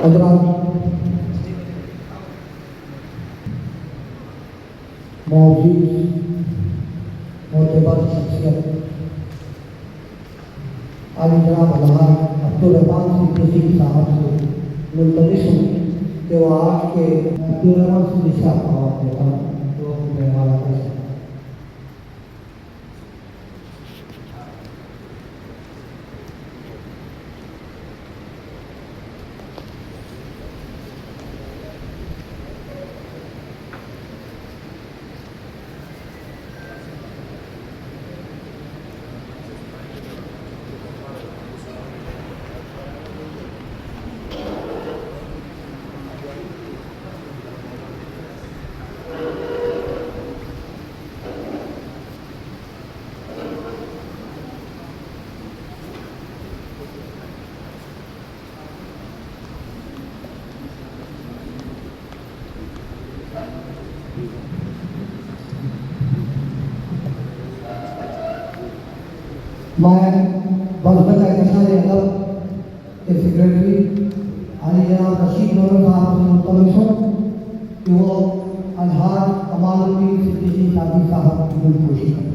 حضرات، معزز معتبر شخصیت عالی جناب الحاج عبدالرحمان صدیقی صاحب سے ملتمس ہوں کہ وہ آج کے عبدالرحمان صدیقی صاحب کا وقت دیتا ہوں جو اپنے حوالہ کر سکتا. میں بزمت احتساب ادب کے سیکرٹری عالی جناب رشید نور صاحب سے ملتمس ہوں کہ وہ الحاج کمال الدین صدیقی شادی صاحب کی دلخوشی کریں.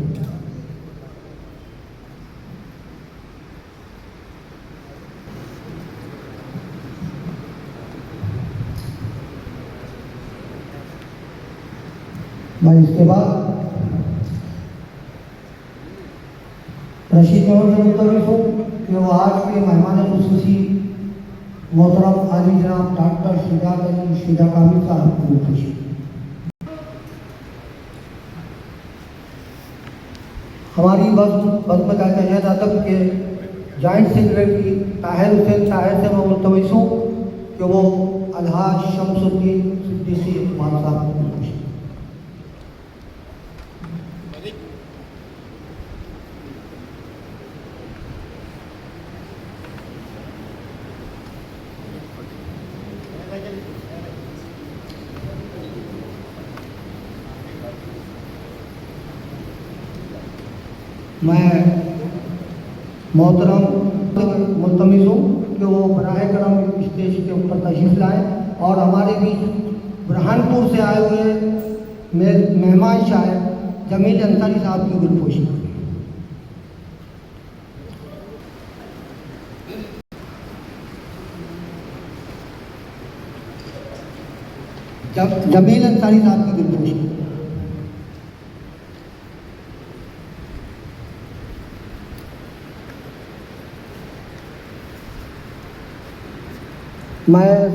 میں اس کے بعد رشید نور سے ملتمس ہوں کہ وہ آج کے مہمان خصوصی محترم عالی جناب ڈاکٹر شجاعت علی شجاع کامل صاحب کو خوشی. ہماری بزم کا تحت ادب کے جوائنٹ سیکرٹری طاہر حسین طاہر سے میں ملتمس ہوں کہ وہ الحاج شمس الدین صدیقی اقبال صاحب کو خوشی. میں محترم ملتمس ہوں کہ وہ براہ کرم اسٹیج کے اوپر تشریف لائیں اور ہمارے بیچ برہانپور سے آئے ہوئے مہمان شاعر جمیل انصاری صاحب کی دلخوشی کریں. جمیل انصاری صاحب کی دلخوشی. میں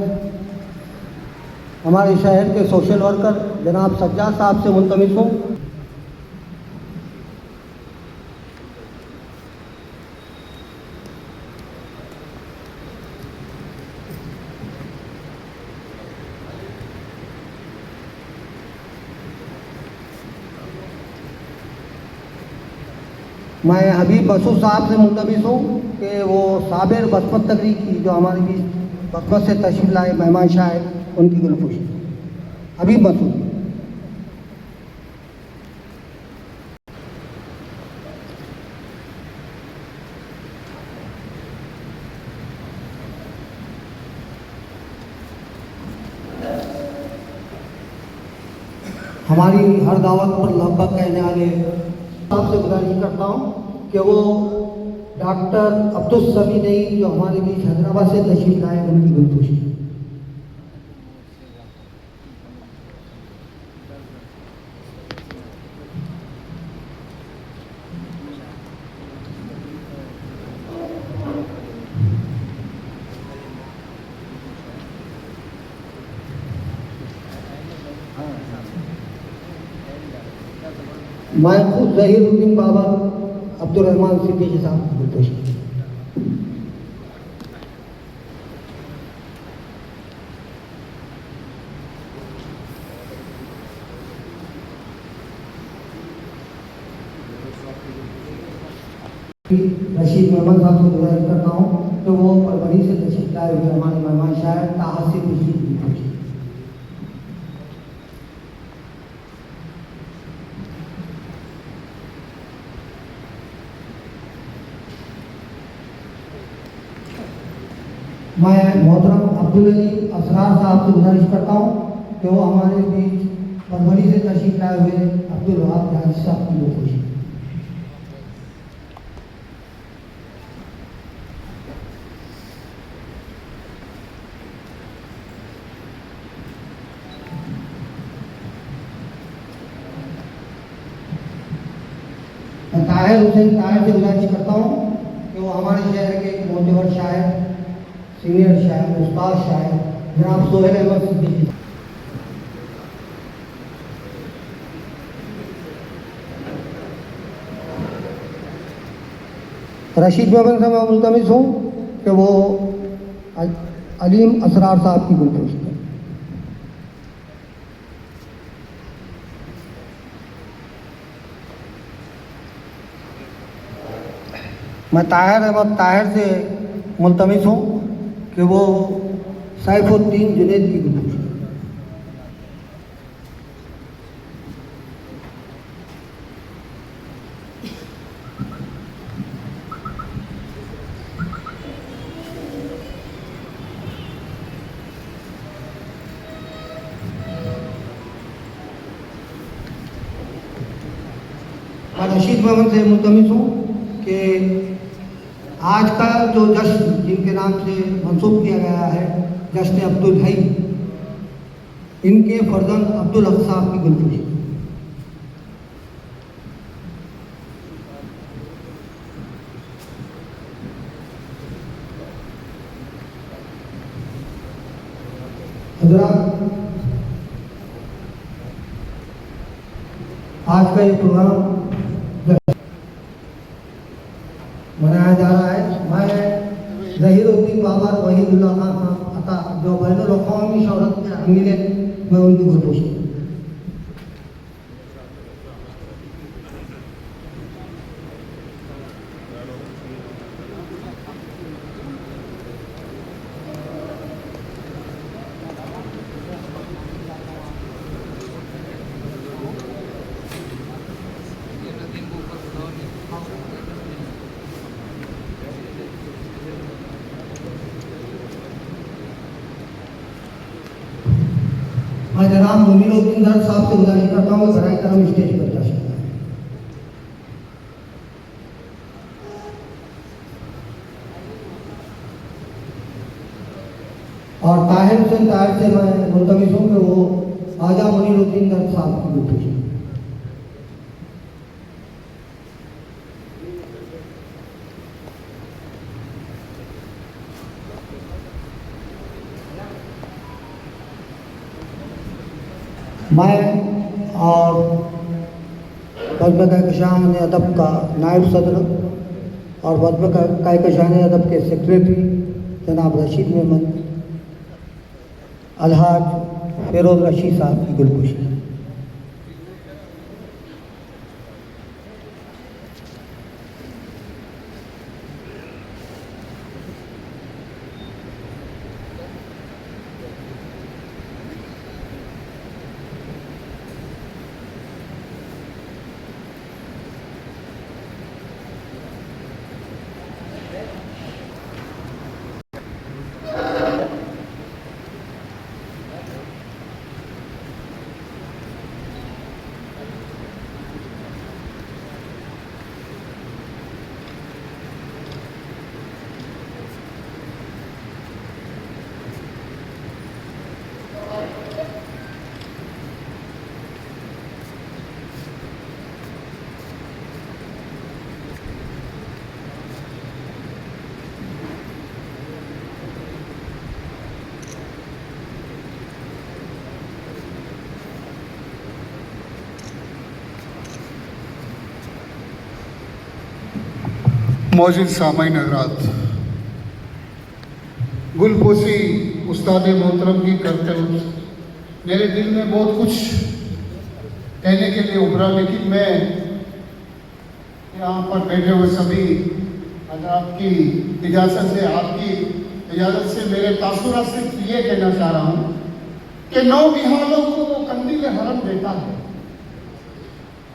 ہمارے شہر کے سوشل ورکر جناب سجاد صاحب سے ملتمس ہوں میں حبیب بسو صاحب سے ملتمس ہوں کہ وہ صابر بسمت تقری کی جو ہمارے بیچ بسمت سے تشریف لائے مہمان شاعر ان کی دلخوشی. حبیب بسو. ہماری ہر دعوت پر لبیک کہنے والے آپ سے گزارش کرتا ہوں کہ وہ ڈاکٹر عبدالسمی نئی جو ہمارے بیچ حیدرآباد سے تشریف لائے ان کی دلخوشی. میں خود ظہیر الدین بابا عبدالرحمان صدیقی صاحب کی دلخوشی. رشید محمد صاحب سے گزارش کرتا ہوں کہ وہ پروری سے تشریف لائے ہوئے ہمارے مہمان شاعر طاہر صدیقی کی دلخوشی. میں محترم عبدالعلیم اسرار صاحب سے گزارش کرتا ہوں کہ وہ ہمارے بیچ فروری سے تشریف لائے ہوئے عبدالوہاب جہاز صاحب کی گفتگو. میں طاہر حسین طاہر سے گزارش کرتا ہوں کہ وہ ہمارے شہر کے ایک معتبر شاعر، سینئر شاعر، استاد شاعر جناب سہیل احمد صدیقی رشید محمد سے میں ملتمس ہوں کہ وہ علیم اسرار صاحب کی گفتگو کریں. میں طاہر احمد طاہر سے ملتمس ہوں کہ وہ سیف الدین جنید کی گفتگو کریں. میں رشید محمد سے ملتمس ہوں کہ آج کا جو جشن جن کے نام سے منسوب کیا گیا ہے، جشن عبدالحی، ان کے فرزند عبدالحق صاحب کی گفتگو. حضرات، آج کا یہ پروگرام منایا جا رہا ہے. میں ظہیر الدین بابا وحید اللہ خان صاحب عطا جو بین الاقوامی شہرت کے حامل ہیں، میں ان کی گفتگو کروں. میں جناب منیر الدین در صاحب سے گزارش کرتا ہوں کہ براہ کرم اسٹیج پر تشریف لائیں. اور طاہر حسین طاہر سے میں ملتمس ہوں کہ وہ خواجہ منیر الدین در صاحب کی گفتگو کریں. میں اور بزم کہکشان ادب کا نائب صدر اور بزم کہکشان ادب کے سیکریٹری جناب رشید محمد الحاج فیروز رشید صاحب کی گلگوشی. موجود سامعین حضرات، گل پوسی استاد محترم کی کرتے ہوئے میرے دل میں بہت کچھ کہنے کے لیے ابھرا، لیکن میں یہاں پر بیٹھے ہوئے سبھی حضرات کی اجازت سے، آپ کی اجازت سے میرے تاثرات صرف یہ کہنا چاہ رہا ہوں کہ نو نہالوں کو وہ قندیل حرم دیتا ہے،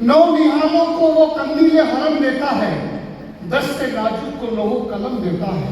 نو نہالوں کو وہ قندیل حرم دیتا ہے، دست ناجو کو لوہو قلم دیتا ہے،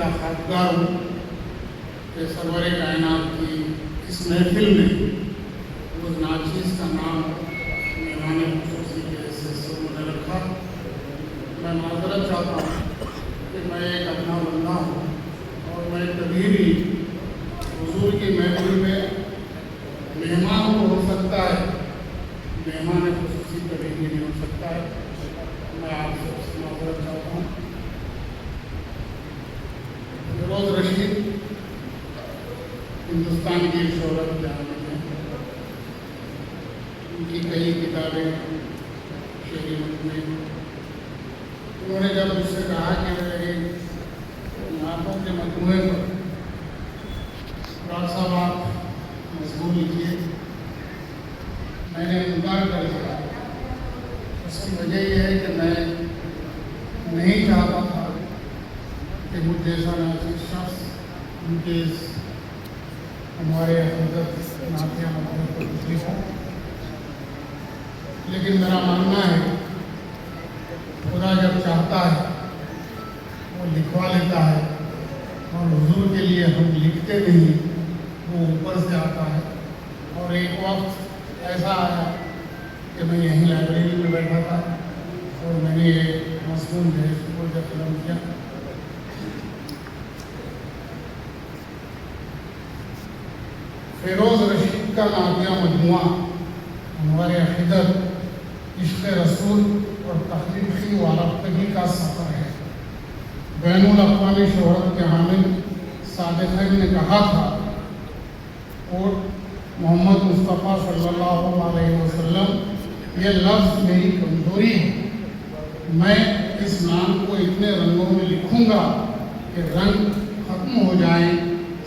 کا خواہشگار ہوں کہ سرور کائنات کی اس محفل میں اس ناچیز کا نام مہمان خصوصی کے حیثیت سے انہوں نے رکھا. میں معذرت چاہتا ہوں کہ میں ایک اپنا بندہ ہوں اور میں کبھی بھی حضور کی محفل میں مہمان تو ہو سکتا ہے، مہمان خصوصی کبھی بھی نہیں ہو سکتا ہے. میں آپ سے اس کی معذرت چاہتا ہوں. فیروز رشید ہندوستان کی شہرت جہاں ہے. ان کی کئی کتابیں شعری مجموعے. انہوں نے جب مجھ سے کہا کہ میری نعتوں کے مجموعے پر ڈاکٹر صاحب آپ مضمون لکھیے، میں نے انکار کر دیا. اس کی وجہ یہ ہے کہ میں نہیں چاہتا تھا کہ مجھ جیسا ناچیز شخص ان کے ہمارے حضرت نعتیہ مجموعے پر تکلیف ہو. لیکن میرا ماننا ہے خدا جب چاہتا ہے وہ لکھوا لیتا ہے، اور حضور کے لیے ہم لکھتے نہیں، وہ اوپر سے آتا ہے. اور ایک وقت ایسا آیا کہ میں یہیں لائبریری میں بیٹھا تھا اور میں نے یہ مضمون جو ہے اسکول کا قلم کیا. فیروز رشید کا نعتیہ مجموعہ ہمارے عقیدت، عشق رسول اور تخلیقی وارفتگی کا سفر ہے. بین الاقوامی شہرت کے حامل صادقین نے کہا تھا اور محمد مصطفیٰ صلی اللہ علیہ وسلم یہ لفظ میری کمزوری ہے. میں اس نام کو اتنے رنگوں میں لکھوں گا کہ رنگ ختم ہو جائیں،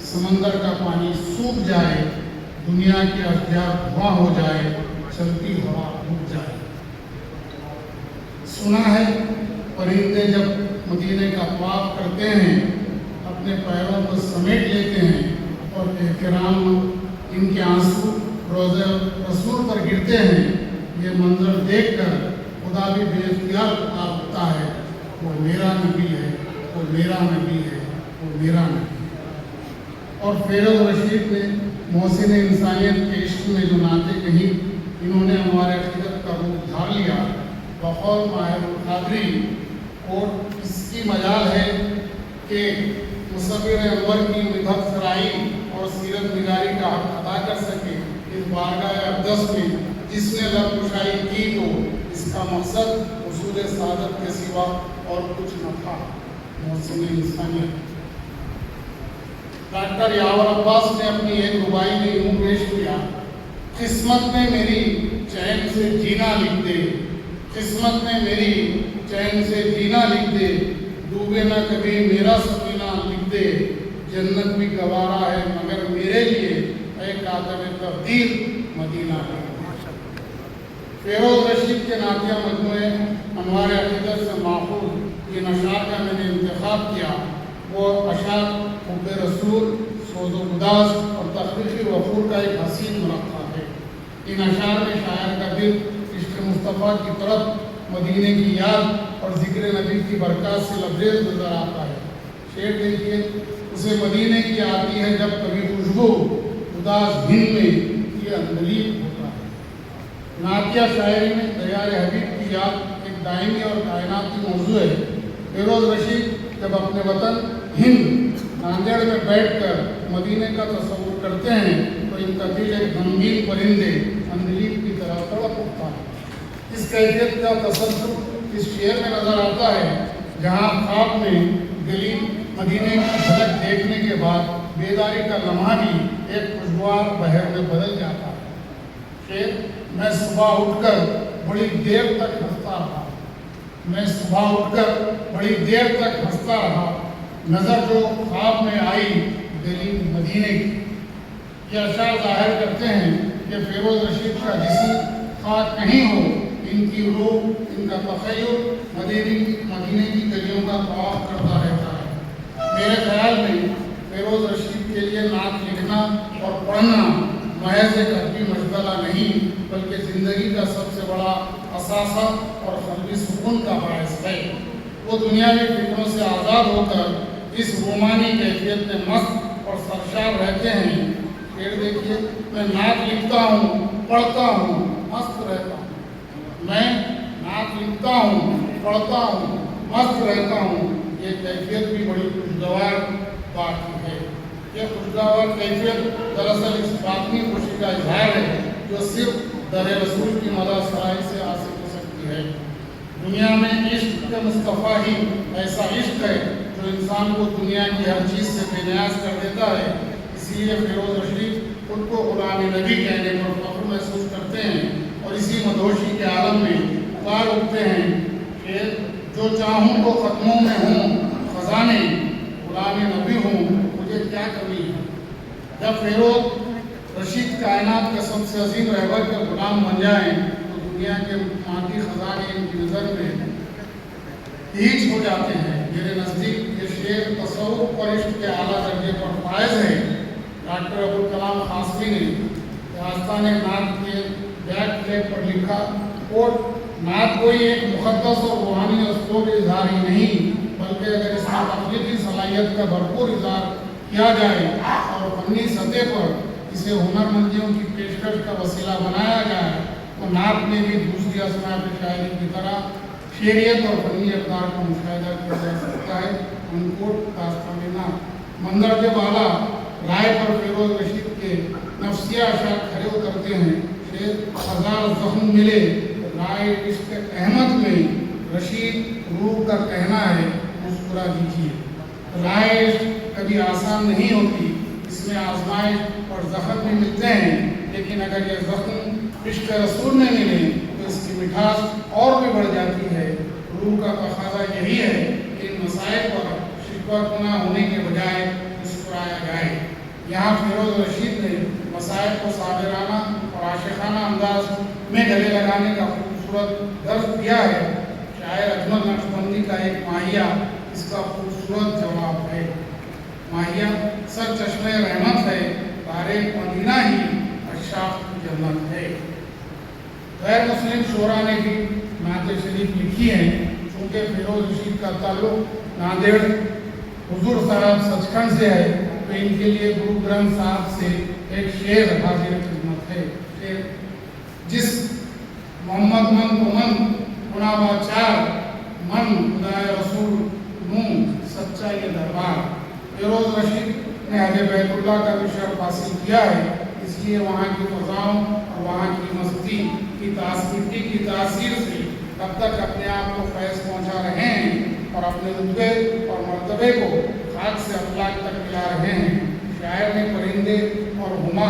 سمندر کا پانی سوکھ جائے، دنیا کے اشجار دھواں ہو جائے، چلتی ہوا رک جائے. سنا ہے پرندے جب مدینے کا طواف کرتے ہیں اپنے پیروں کو سمیٹ لیتے ہیں اور احترام ان کے آنسو روضہ رسول پر گرتے ہیں. یہ منظر دیکھ کر خدا بھی بے اختیار پکارتا ہے، وہ میرا نبی ہے، وہ میرا نبی ہے، وہ میرا نبی ہے. اور فیروز رشید نے محسن انسانیت کے عشق میں جو نعتیں کہیں، انہوں نے ہمارے عقیدت کا روپ دھار لیا. بقول ماہر القادری اور اس کی مجال ہے کہ مصور انور کی مدحت سرائی اور سیرت نگاری کا حق ادا کر سکے اس بارگاہ اقدس میں جس نے لب کشائی کی، تو اس کا مقصد حصول سعادت کے سوا اور کچھ نہ تھا. محسن انسانیت ڈاکٹر یاور عباس نے اپنی ایک ربائی میں یوں پیش کیا: قسمت میں میری چین سے جینا لکھ دے، قسمت میں میری چین سے جینا لکھ دے، ڈوبے نہ کبھی میرا سفینہ لکھ دے، جنت بھی گوارا ہے مگر میرے لیے، اے کاتب تقدیر مدینہ ہے. فیروز رشید کے نعتیہ مجموعے انوار عقیدت سے ماخوذ ان اشعار کا میں نے انتخاب کیا. وہ اشعار حب رسول، سوز و گداز اور تخلیقی وفور کا ایک حسین مرقع ہے. ان اشعار میں شاعر کا دل عشق مصطفیٰ کی طرف، مدینے کی یاد اور ذکر نبی کی برکات سے لبریز نظر آتا ہے. شعر دیکھیے: اسے مدینے کی آتی ہے جب کبھی خوشبو، اداس دن میں یہ اندلیب ہوتا ہے. نعتیہ شاعری میں دیار حبیب کی یاد ایک دائمی اور کائناتی موضوع ہے. فیروز رشید جب اپنے وطن ہند ناندیڑ میں بیٹھ کر مدینے کا تصور کرتے ہیں تو ان کا دل ایک غمگین پرندے اندلیب کی طرح تڑپ اٹھتا ہے. اس کیفیت کا تصور اس شعر میں نظر آتا ہے جہاں خواب میں گلی مدینے کی جھلک دیکھنے کے بعد بیداری کا لمحہ بھی ایک خوشگوار بہر میں بدل جاتا ہے. شعر: میں صبح اٹھ کر بڑی دیر تک ہنستا رہا، میں صبح اٹھ کر بڑی دیر تک ہنستا رہا، نظر جو خواب میں آئی گلی مدینے کی. یہ اشعار ظاہر کرتے ہیں کہ فیروز رشید کا جسم خاک کہیں ہو، ان کی روح، ان کا تخیل مدینے کی گلیوں کا طواف کرتا رہتا ہے. میرے خیال میں فیروز رشید کے لیے نعت لکھنا اور پڑھنا محض ایک ادبی مشغلہ نہیں بلکہ زندگی کا سب سے بڑا اثاثہ اور قلبی سکون کا باعث ہے. وہ دنیاوی فکروں سے آزاد ہو کر اس رومانی کیفیت میں مست اور سرشار رہتے ہیں۔ شعر دیکھیے، میں نعت لکھتا ہوں، پڑھتا ہوں، مست رہتا ہوں۔ میں نعت لکھتا ہوں، پڑھتا ہوں، مست رہتا ہوں۔ یہ کیفیت بھی بڑی خوشگوار بات ہے۔ یہ خوشگوار کیفیت دراصل اس باطنی خوشی کا اظہار ہے جو صرف در رسول کی مدد سرائی سے حاصل ہو سکتی ہے۔ دنیا میں عشق کے مصطفیٰ ہی ایسا عشق ہے جو انسان کو دنیا کی ہر چیز سے بے نیاز کر دیتا ہے۔ اسی لیے فیروز رشید خود کو غلام نبی کہنے پر فخر محسوس کرتے ہیں اور اسی مدہوشی کے عالم میں پکار اٹھتے ہیں کہ جو چاہوں تو ختموں میں ہوں خزانے، غلام نبی ہوں مجھے کیا کمی ہے۔ جب فیروز رشید کائنات کا سب سے عظیم رہبر کے غلام بن جائیں تو دنیا کے مادی خزانے ان کی نظر میں ہیچ ہو جاتے ہیں۔ میرے نزدیک یہ شعر تصوف اور عشق کے اعلیٰ درجے پر فائز ہے۔ ڈاکٹر ابوالکلام قاسمی نے داستان نعت کے بیک پلیٹ پر لکھا، نعت کوئی ایک مقدس اور روحانی اسلوب اظہاری نہیں، بلکہ اگر اس میں تخلیقی صلاحیت کا بھرپور اظہار کیا جائے اور فنی سطح پر اسے ہنرمندیوں کی پیشکش کا وسیلہ بنایا جائے تو نعت میں بھی دوسری اصناف شاعری کی طرح شعریت اور فنی اقدار کا مشاہدہ کیا جا سکتا ہے۔ داستان نعت مندرجہ بالا رائے پر فیروز رشید کے نفسیہ اشعار کھڑے اترتے ہیں۔ ہزار زخم ملے رائے عشق احمد میں، رشید روح کا کہنا ہے مسکرا دیجیے۔ رائے عشق کبھی آسان نہیں ہوتی، اس میں آزمائش اور زخم بھی ملتے ہیں، لیکن اگر یہ زخم عشق رسول میں ملے تو اس کی مٹھاس اور بھی بڑھ جاتی ہے۔ روح کا تقاضا یہی ہے کہ ان مسائل پر شکوہ کناں ہونے کے بجائے مسکرایا جائے۔ یہاں فیروز رشید نے مسائل کو صابرانہ اور عاشقانہ انداز میں گلے لگانے کا خوبصورت درس دیا ہے۔ شاعر اجمل نقشبندی کا ایک ماہیہ اس کا خوبصورت جواب ہے۔ ماہیہ سر چشمہ رحمت ہے، تارے مدینہ ہی اشراف کی جنت ہے۔ غیر مسلم شعراء نے بھی نعت شریف لکھی ہے۔ چونکہ فیروز رشید کا تعلق ناندیڑ حضور صاحب سچکھنڈ سے ہے تو ان کے لیے گرو گرنتھ صاحب سے ایک شعر حاضر خدمت ہے۔ شعر: جس محمد من تو من خنابا چار، من خدائے رسول نوں سچا یہ دربار۔ فیروز رشید نے حج بیت اللہ کا بھی شرف حاصل کیا ہے، اس لیے وہاں کی فضاؤں اور وہاں کی مستی کی تاثیر سے اب تک اپنے آپ کو فیض پہنچا رہے ہیں اور اپنے رتبے اور مرتبے کو خاک سے افلاک تک ملا رہے ہیں۔ شاعر نے پرندے اور ہما،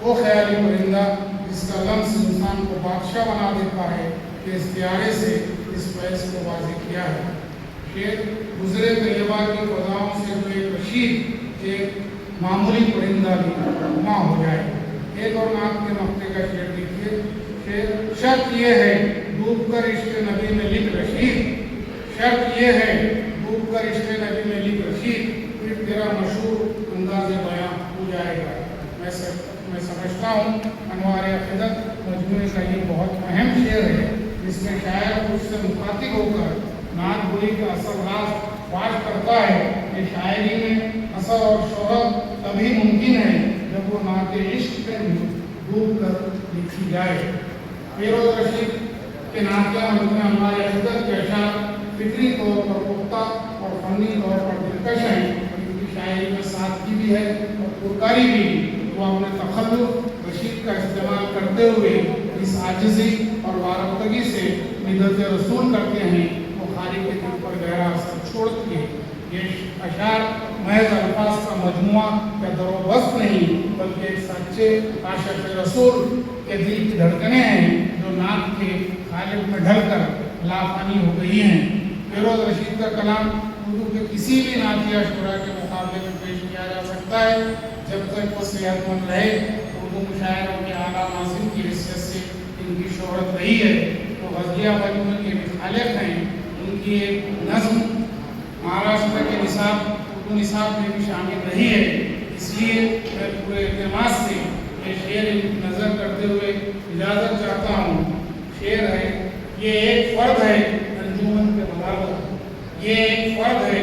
وہ خیالی پرندہ جس کا لمس انسان کو بادشاہ بنا دیتا ہے، کہ استعارے سے اس فیض کو واضح کیا ہے۔ شعر: گزرے طیبہ کی فضاؤں سے جو ایک رشید ایک معمولی پرندہ بھی ہما ہو جائے۔ ایک اور نعت کے مقطع کا شعر دیکھیے۔ شعر: شرط یہ ہے ڈوب کر عشق نبی میں لکھ رشید، شرط یہ ہے ڈوب کر عشق نبی میں لکھ رشید، پھر تیرا مشہور انداز بیاں ہو جائے گا۔ میں سمجھتا ہوں انوار عقیدت مجموعے کا یہ بہت اہم شعر ہے، جس میں شاعر خود سے مخاطب ہو کر نعت گوئی کا اصل راز فاش کرتا ہے کہ شاعری میں اثر اور شہرت تبھی ممکن ہے جب وہ نعت عشق میں ڈوب کر لکھی جائے۔ فیروز رشید کے نعتیہ مجموعہ انوار عقیدت کے اشعار فکری طور پر پختہ اور فنی طور پر دلکش ہیں، ان کی شاعری میں سادگی بھی ہے اور پرکاری بھی۔ وہ اپنے تخلق رشید کا استعمال کرتے ہوئے اس عاجزی اور وارفتگی سے مدحت رسول کرتے ہیں، وہ خالق کے دل پر گہرا اثر چھوڑتی ہے۔ یہ اشعار محض الفاظ کا مجموعہ یا در و بست نہیں، بلکہ ایک سچے عاشق رسول کے دل کی دھڑکنیں ہیں جو نعت کے خالق میں ڈھل کر لافانی ہو گئی ہیں۔ فیروز رشید کا کلام اردو کے کسی بھی نعتیہ شعراء کے مقابلے میں پیش کیا جا سکتا ہے، جب تک وہ صحت مند رہے۔ اردو مشاعروں کے اعلیٰ ناظم کی حیثیت سے ان کی شہرت رہی ہے۔ وہ غزلیہ مجموعے کے بھی خالق ہیں۔ ان کی ایک نظم مہاراشٹر کے اردو نصاب میں بھی شامل رہی ہے۔ اس لیے میں پورے اعتماد سے یہ شعر نظر کرتے ہوئے اجازت چاہتا ہوں۔ شعر ہے: یہ ایک فرد ہے انجمن کے برابر، یہ ایک فرد ہے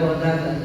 2000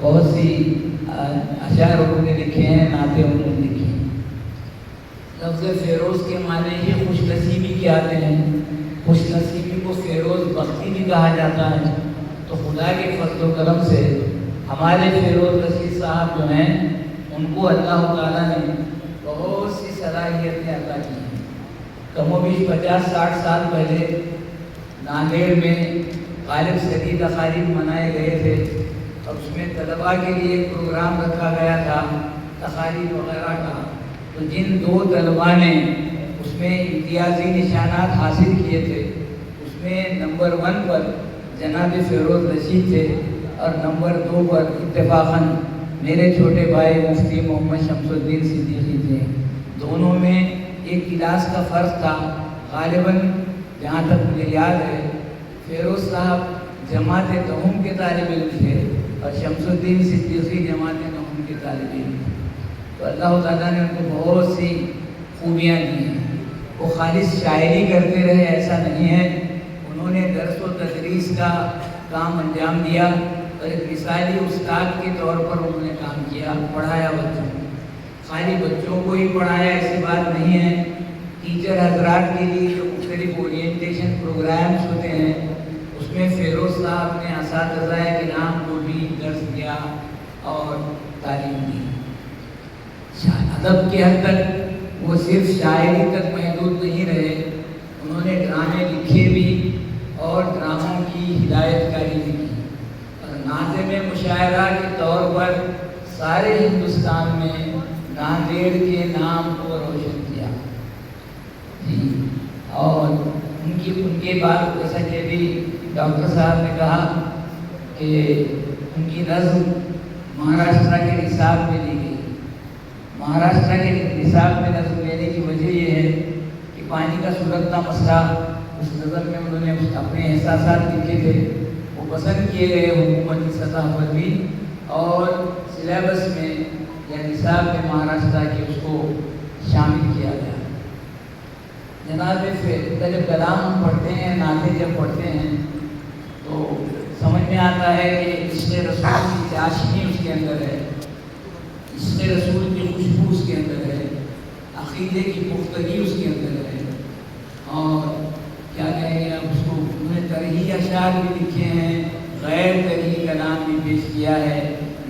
بہت سی اشعار انہوں نے لکھے ہیں، نعتیں انہوں نے لکھی ہیں۔ لفظ فیروز کے معنی ہی خوش نصیبی کے آتے ہیں، خوش نصیبی کو فیروز بختی بھی کہا جاتا ہے۔ تو خدا کے فضل و کرم سے ہمارے فیروز رشید صاحب جو ہیں ان کو اللہ تعالیٰ نے بہت سی صلاحیتیں عطا کی ہیں۔ کم و بیش 50-60 سال پہلے ناندیڑ میں غالب صدی تقاریب منائے گئے تھے اور اس میں طلباء کے لیے ایک پروگرام رکھا گیا تھا تقاریب وغیرہ کا۔ تو جن 2 طلباء نے اس میں امتیازی نشانات حاصل کیے تھے، اس میں نمبر 1 پر جناب فیروز رشید تھے اور نمبر 2 پر اتفاقاً میرے چھوٹے بھائی مفتی محمد شمس الدین صدیقی تھے۔ دونوں میں ایک کلاس کا فرق تھا۔ غالباً جہاں تک مجھے یاد ہے فیروز صاحب جماعت نہوم کے طالب علم تھے اور شمس الدین صدیقی جماعت نہوم کے طالب علم تھے۔ تو اللہ تعالیٰ نے ان کو بہت سی خوبیاں دی ہیں۔ وہ خالص شاعری کرتے رہے ایسا نہیں ہے، انہوں نے درس و تدریس کا کام انجام دیا اور ایک مثالی استاد کے طور پر انہوں نے کام کیا، پڑھایا بچوں کو۔ خالی بچوں کو ہی پڑھایا ایسی بات نہیں ہے، ٹیچر حضرات کے لیے جو مختلف اورینٹیشن پروگرامز ہوتے ہیں اس میں فیروز صاحب نے اساتذہ کرام کو بھی درس دیا اور تعلیم دی۔ ادب کے حد تک وہ صرف شاعری تک محدود نہیں رہے، انہوں نے ڈرامے لکھے بھی اور ڈراموں کی ہدایت کاری بھی کی اور ناظم مشاعرہ کے طور پر سارے ہندوستان میں ناندیڑ کے نام کو روشن کیا جی۔ اور ان کے بعد جیسا کہ بھی ڈاکٹر صاحب نے کہا کہ ان کی نظم مہاراشٹر کے نصاب میں لی گئی۔ مہاراشٹر کے نصاب میں نظم لینے کی وجہ یہ ہے کہ پانی کا سلگتا مسئلہ اس نظم میں انہوں نے اپنے احساسات لکھے تھے، وہ پسند کیے گئے حکومتی سطح پر بھی اور سلیبس میں یا نصاب میں مہاراشٹر کے اس کو شامل کیا گیا۔ جناب جب کلام ہم پڑھتے ہیں، نعتیں جب پڑھتے ہیں تو سمجھ میں آتا ہے کہ عشق رسول کی چاشنی اس کے اندر ہے، عشق رسول کی خوشبو اس کے اندر ہے، عقیدے کی پختگی اس کے اندر ہے اور کیا کہیں گے اس کو انہوں نے طرحی اشعار بھی لکھے ہیں، غیر طرحی کلام بھی پیش کیا ہے،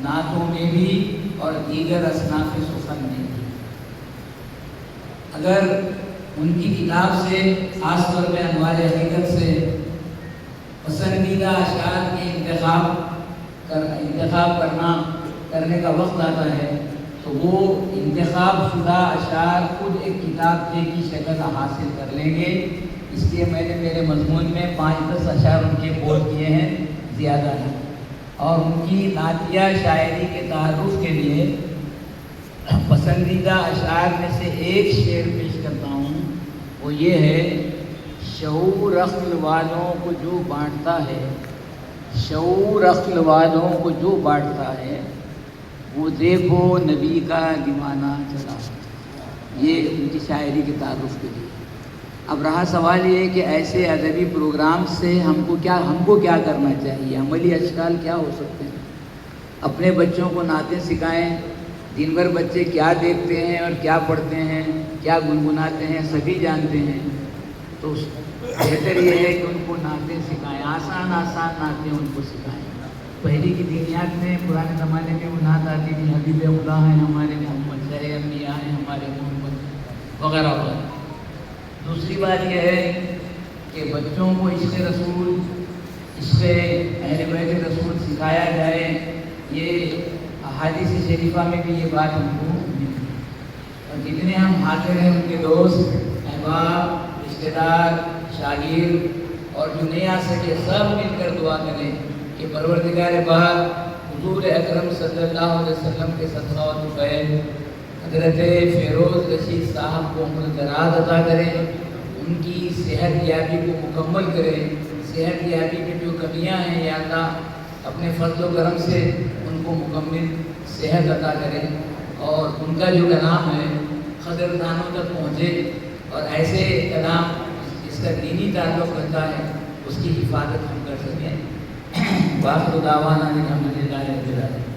نعتوں میں بھی اور دیگر اصناف سخن میں بھی۔ اگر ان کی کتاب سے خاص طور پہ انوار حقیقت سے پسندیدہ اشعار کے انتخاب کرنے کا وقت آتا ہے تو وہ انتخاب شدہ اشعار خود ایک کتاب کی شکل حاصل کر لیں گے۔ اس لیے میں نے میرے مضمون میں 5-10 اشعار ان کے بول کیے ہیں، زیادہ ہیں، اور ان کی نعتیہ شاعری کے تعارف کے لیے پسندیدہ اشعار میں سے ایک شعر پیش کرتا ہوں۔ وہ یہ ہے، شعور عقل والوں کو جو بانٹتا ہے، شعور عقل والوں کو جو بانٹتا ہے، وہ دیکھو نبی کا دیوانہ چلا۔ یہ ان کی شاعری کے تعارف کے لیے۔ اب رہا سوال یہ ہے کہ ایسے ادبی پروگرام سے ہم کو کیا کرنا چاہیے، عملی اشکال کیا ہو سکتے ہیں؟ اپنے بچوں کو نعتیں سکھائیں۔ دن بھر بچے کیا دیکھتے ہیں اور کیا پڑھتے ہیں، کیا گنگناتے ہیں، سبھی جانتے ہیں۔ تو بہتر یہ ہے کہ ان کو نعتیں سکھائیں، آسان نعتیں ان کو سکھائیں۔ پہلی کی دینیات میں پرانے زمانے میں وہ نعت آتی تھی، حبیب خدا ہیں ہمارے محمد، شرع انبیاء ہیں ہمارے محمد، وغیرہ وغیرہ۔ دوسری بات یہ ہے کہ بچوں کو عشق رسول، عشق اہل بیت رسول سکھایا جائے۔ یہ احادیث شریفہ میں بھی یہ بات ہم کو ملی اور جتنے ہم حاضر ہیں ان کے دوست، احباب، رشتہ دار، شاگرد اور جو نہیں آ سکے سب مل کر دعا کریں کہ پروردگار بار حضور اکرم صلی اللہ علیہ وسلم کے صدقہ و طفیل حضرت فیروز رشید صاحب کو عمر دراز عطا کریں، ان کی صحت یابی کو مکمل کریں۔ صحت یابی کی جو کمیاں ہیں یا اللہ اپنے فضل و کرم سے ان کو مکمل صحت عطا کریں اور ان کا جو کلام ہے قدردانوں تک پہنچے اور ایسے کلام جس کا دینی تعلق رکھتا ہے اس کی حفاظت ہم کر سکیں۔ باخر دعوانا الحمدللہ رب العالمین۔